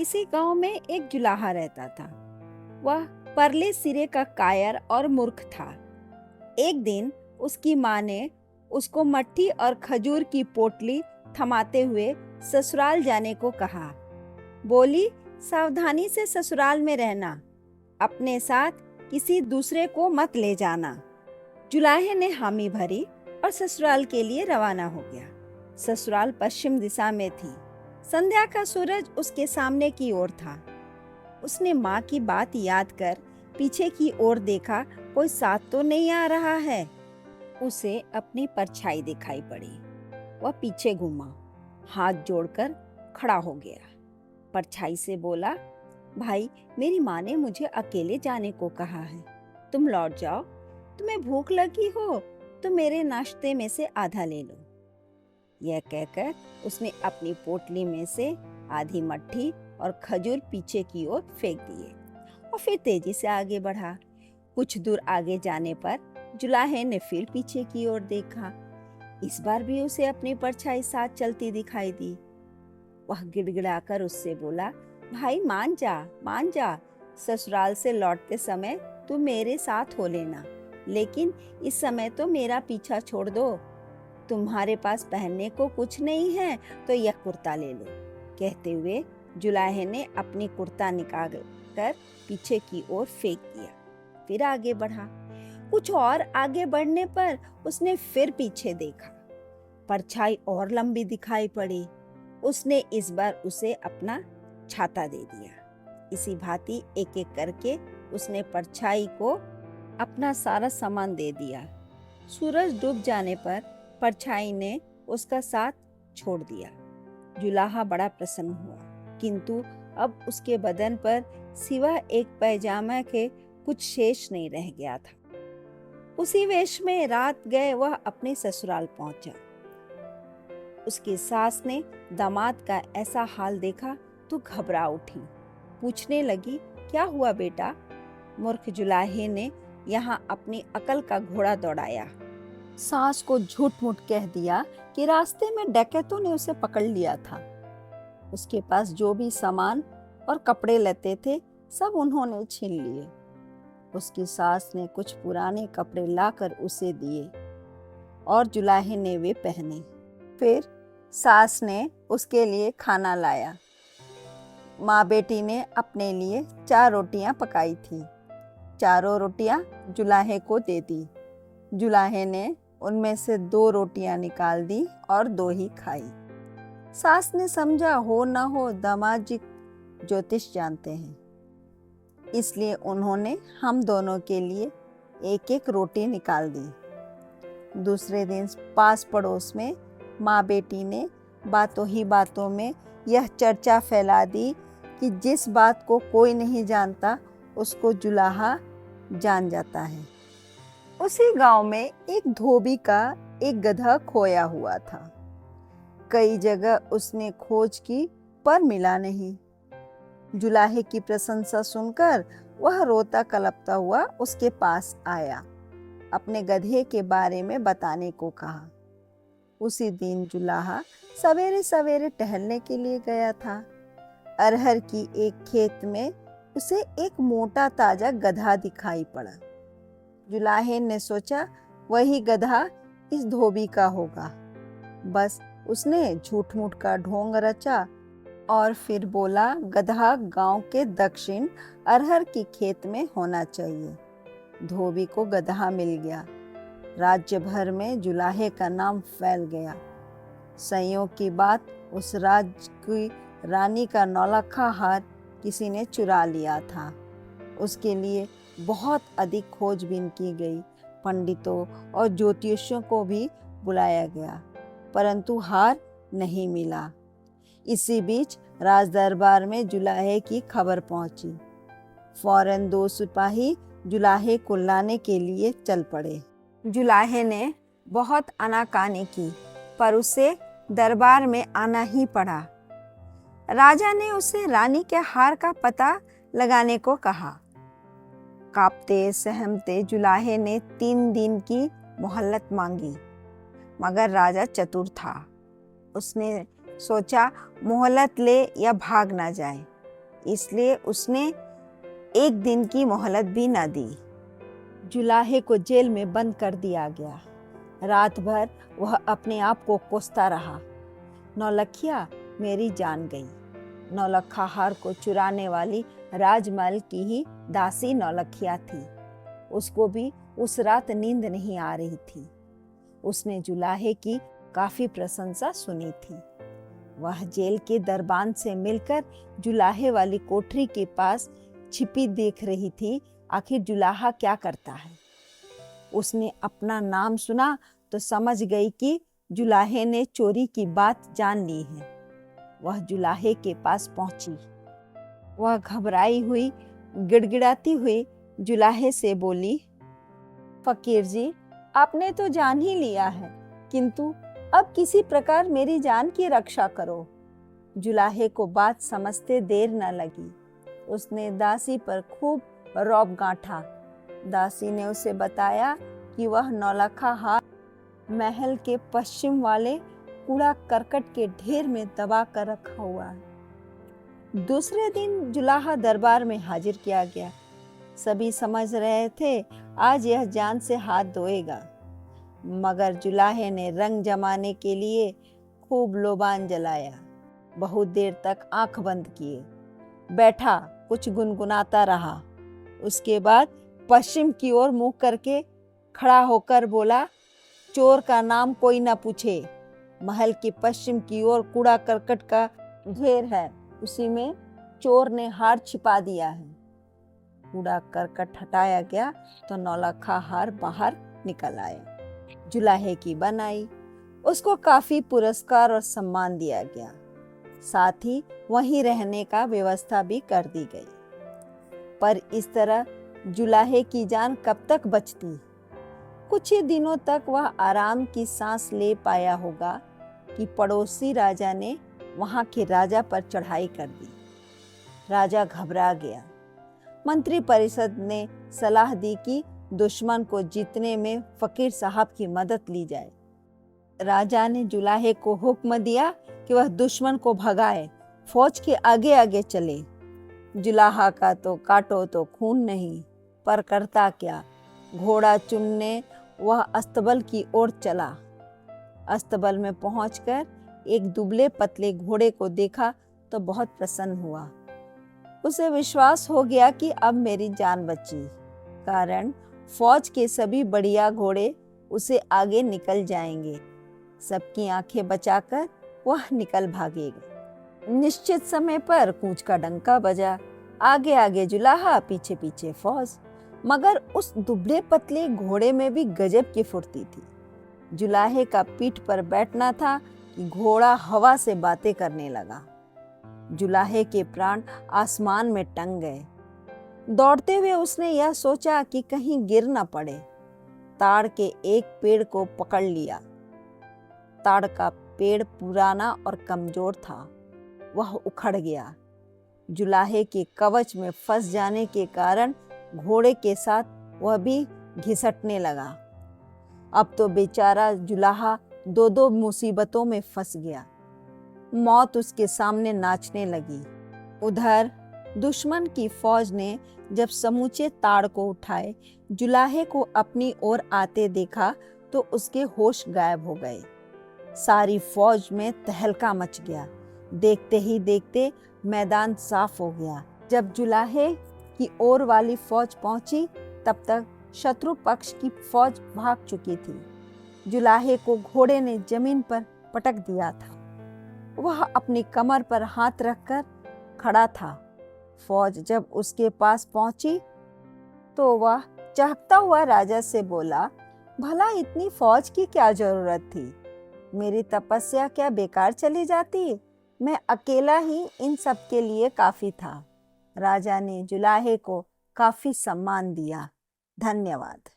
इसी गांव में एक जुलाहा रहता था। वह परले सिरे का कायर और मूर्ख था। एक दिन उसकी माँ ने उसको मट्ठी और खजूर की पोटली थमाते हुए ससुराल जाने को कहा। बोली, सावधानी से ससुराल में रहना, अपने साथ किसी दूसरे को मत ले जाना। जुलाहे ने हामी भरी और ससुराल के लिए रवाना हो गया। ससुराल पश्चिम दिशा में थी। संध्या का सूरज उसके सामने की ओर था। उसने माँ की बात याद कर पीछे की ओर देखा, कोई साथ तो नहीं आ रहा है। उसे अपनी परछाई दिखाई पड़ी। वह पीछे घूमा, हाथ जोड़कर खड़ा हो गया। परछाई से बोला, भाई, मेरी माँ ने मुझे अकेले जाने को कहा है, तुम लौट जाओ। तुम्हें भूख लगी हो तो मेरे नाश्ते में से आधा ले लो। यह कहकर उसने अपनी पोटली में से आधी मट्ठी और खजूर पीछे की ओर फेंक दिए और फिर तेजी से आगे बढ़ा। कुछ दूर आगे जाने पर जुलाहे ने फिर पीछे की ओर देखा। इस बार भी उसे अपनी परछाई साथ चलती दिखाई दी। वह गिड़गिड़ाकर उससे बोला, भाई मान जा, मान जा। ससुराल से लौटते समय तू मेरे साथ हो लेना, लेकिन इस समय तो मेरा पीछा छोड़ दो। तुम्हारे पास पहनने को कुछ नहीं है तो यह कुर्ता ले लो। कहते हुए जुलाहे ने अपनी कुर्ता निकाल कर पीछे की ओर फेंक दिया। फिर आगे बढ़ा। कुछ और आगे बढ़ने पर उसने फिर पीछे देखा। परछाई और लंबी दिखाई पड़ी। उसने इस बार उसे अपना छाता दे दिया। इसी भांति एक एक करके उसने परछाई को अपना सारा सामान दे दिया। सूरज डूब जाने पर परछाई ने उसका साथ छोड़ दिया। जुलाहा बड़ा प्रसन्न हुआ, किंतु अब उसके बदन पर सिवा एक पैजामा के कुछ शेष नहीं रह गया था। उसी वेश में रात गए वह अपने ससुराल पहुंचा। उसकी सास ने दामाद का ऐसा हाल देखा तो घबरा उठी। पूछने लगी, क्या हुआ बेटा? मूर्ख जुलाहे ने यहाँ अपनी अकल का घोड़ा दौड़ाया। सास को झूठ मूठ कह दिया कि रास्ते में डकैतों ने उसे पकड़ लिया था। उसके पास जो भी सामान और कपड़े लते थे सब उन्होंने छीन लिए। उसकी सास ने कुछ पुराने कपड़े लाकर उसे दिए और जुलाहे ने वे पहने। फिर सास ने उसके लिए खाना लाया। माँ बेटी ने अपने लिए 4 रोटियां पकाई थी। चारों रोटियां जुलाहे को दे दी। जुलाहे ने उनमें से 2 रोटियां निकाल दी और 2 ही खाई। सास ने समझा, हो न हो दामाद जी ज्योतिष जानते हैं, इसलिए उन्होंने हम दोनों के लिए एक एक रोटी निकाल दी। दूसरे दिन पास पड़ोस में माँ बेटी ने बातों ही बातों में यह चर्चा फैला दी कि जिस बात को कोई नहीं जानता उसको जुलाहा जान जाता है। उसी गांव में एक धोबी का एक गधा खोया हुआ था। कई जगह उसने खोज की पर मिला नहीं। जुलाहे की प्रशंसा सुनकर वह रोता कलपता हुआ उसके पास आया। अपने गधे के बारे में बताने को कहा। उसी दिन जुलाहा सवेरे सवेरे टहलने के लिए गया था। अरहर की एक खेत में उसे एक मोटा ताजा गधा दिखाई पड़ा। जुलाहे ने सोचा, वही गधा इस धोबी का होगा। बस उसने झूठ मूठ का ढोंग रचा और फिर बोला, गधा गांव के दक्षिण अरहर की खेत में होना चाहिए। धोबी को गधा मिल गया। राज्य भर में जुलाहे का नाम फैल गया। संयोग की बात, उस राज्य की रानी का नौलखा हार किसी ने चुरा लिया था। उसके लिए बहुत अधिक खोजबीन की गई। पंडितों और ज्योतिषियों को भी बुलाया गया, परंतु हार नहीं मिला। इसी बीच राज दरबार में जुलाहे की खबर पहुंची। फौरन 2 सिपाही जुलाहे को लाने के लिए चल पड़े। जुलाहे ने बहुत आनाकानी की, पर उसे दरबार में आना ही पड़ा। राजा ने उसे रानी के हार का पता लगाने को कहा। कांपते सहमते जुलाहे ने 3 दिन की मोहलत मांगी, मगर राजा चतुर था। उसने सोचा, मोहलत ले या भाग ना जाए। इसलिए उसने एक दिन की मोहलत भी न दी। जुलाहे को जेल में बंद कर दिया गया। रात भर वह अपने आप को कोसता रहा, नौलखिया मेरी जान गई। नौलखा हार को चुराने वाली राजमहल की ही दासी नौलखिया थी। उसको भी उस रात नींद नहीं आ रही थी। उसने जुलाहे की काफी प्रशंसा सुनी थी। वह जेल के दरबान से मिलकर जुलाहे वाली कोठरी के पास छिपी देख रही थी, आखिर जुलाहा क्या करता है। उसने अपना नाम सुना तो समझ गई कि जुलाहे ने चोरी की बात जान ली है। वह जुलाहे के पास पहुंची। वह घबराई हुई, गिड़गिड़ाती हुई जुलाहे से बोली, फकीर जी, आपने तो जान ही लिया है, किंतु अब किसी प्रकार मेरी जान की रक्षा करो। जुलाहे को बात समझते देर न लगी। उसने दासी पर खूब रौब गांठा। दासी ने उसे बताया कि वह नौलखा हार महल के पश्चिम वाले कूड़ा करकट के ढेर में दबा कर रखा हुआ है। दूसरे दिन जुलाहा दरबार में हाजिर किया गया। सभी समझ रहे थे आज यह जान से हाथ धोएगा, मगर जुलाहे ने रंग जमाने के लिए खूब लोबान जलाया। बहुत देर तक आंख बंद किए बैठा, कुछ गुनगुनाता रहा। उसके बाद पश्चिम की ओर मुंह करके खड़ा होकर बोला, चोर का नाम कोई ना पूछे। महल के पश्चिम की ओर कूड़ा करकट का ढेर है, उसी में चोर ने हार छिपा दिया है। कूड़ा करकट हटाया गया तो नौलखा हार बाहर निकल आया। जुलाहे की बन आई। उसको काफी पुरस्कार और सम्मान दिया गया। साथ ही वहीं रहने का व्यवस्था भी कर दी गई। पर इस तरह जुलाहे की जान कब तक बचती? कुछ ही दिनों तक वह आराम की सांस ले पाया होगा कि पड़ोसी राजा ने वहां के राजा पर चढ़ाई कर दी। राजा घबरा गया। मंत्री परिषद ने सलाह दी कि दुश्मन को जीतने में फकीर साहब की मदद ली जाए। राजा ने जुलाहे को हुक्म दिया कि वह दुश्मन को भगाए, फौज के आगे आगे चले। जुलाहा का तो काटो तो खून नहीं, पर करता क्या, घोड़ा चुनने वह अस्तबल की ओर चला। अस्तबल में पहुंचकर एक दुबले पतले घोड़े को देखा तो बहुत प्रसन्न हुआ। उसे विश्वास हो गया कि अब मेरी जान बची, कारण फौज के सभी बढ़िया घोड़े उसे आगे निकल जाएंगे। सबकी आंखें बचाकर वह निकल भागेगा। निश्चित समय पर कूच का डंका बजा। आगे आगे जुलाहा, पीछे पीछे फौज। मगर उस दुबले पतले घोड़े में भी गजब की फुर्ती थी। जुलाहे का पीठ पर बैठना था कि घोड़ा हवा से बातें करने लगा। जुलाहे के प्राण आसमान में टंग गए। दौड़ते हुए उसने यह सोचा कि कहीं गिर न पड़े। ताड़ के एक पेड़ को पकड़ लिया। ताड़ का पेड़ पुराना और कमजोर था, वह उखड़ गया। जुलाहे के कवच में फंस जाने के कारण घोड़े के साथ वह भी घिसटने लगा। अब तो बेचारा जुलाहा दो दो मुसीबतों में फंस गया। मौत उसके सामने नाचने लगी। उधर दुश्मन की फौज ने जब समूचे ताड़ को उठाए, जुलाहे को अपनी ओर आते देखा तो उसके होश गायब हो गए। सारी फौज में तहलका मच गया। देखते ही देखते मैदान साफ हो गया। जब जुलाहे की ओर वाली फौज पहुंची तब तक शत्रु पक्ष की फौज भाग चुकी थी। जुलाहे को घोड़े ने जमीन पर पटक दिया था। वह अपनी कमर पर हाथ रखकर खड़ा था। फौज जब उसके पास पहुंची तो वह चहकता हुआ राजा से बोला, भला इतनी फौज की क्या जरूरत थी? मेरी तपस्या क्या बेकार चली जाती? मैं अकेला ही इन सब के लिए काफी था। राजा ने जुलाहे को काफी सम्मान दिया। धन्यवाद।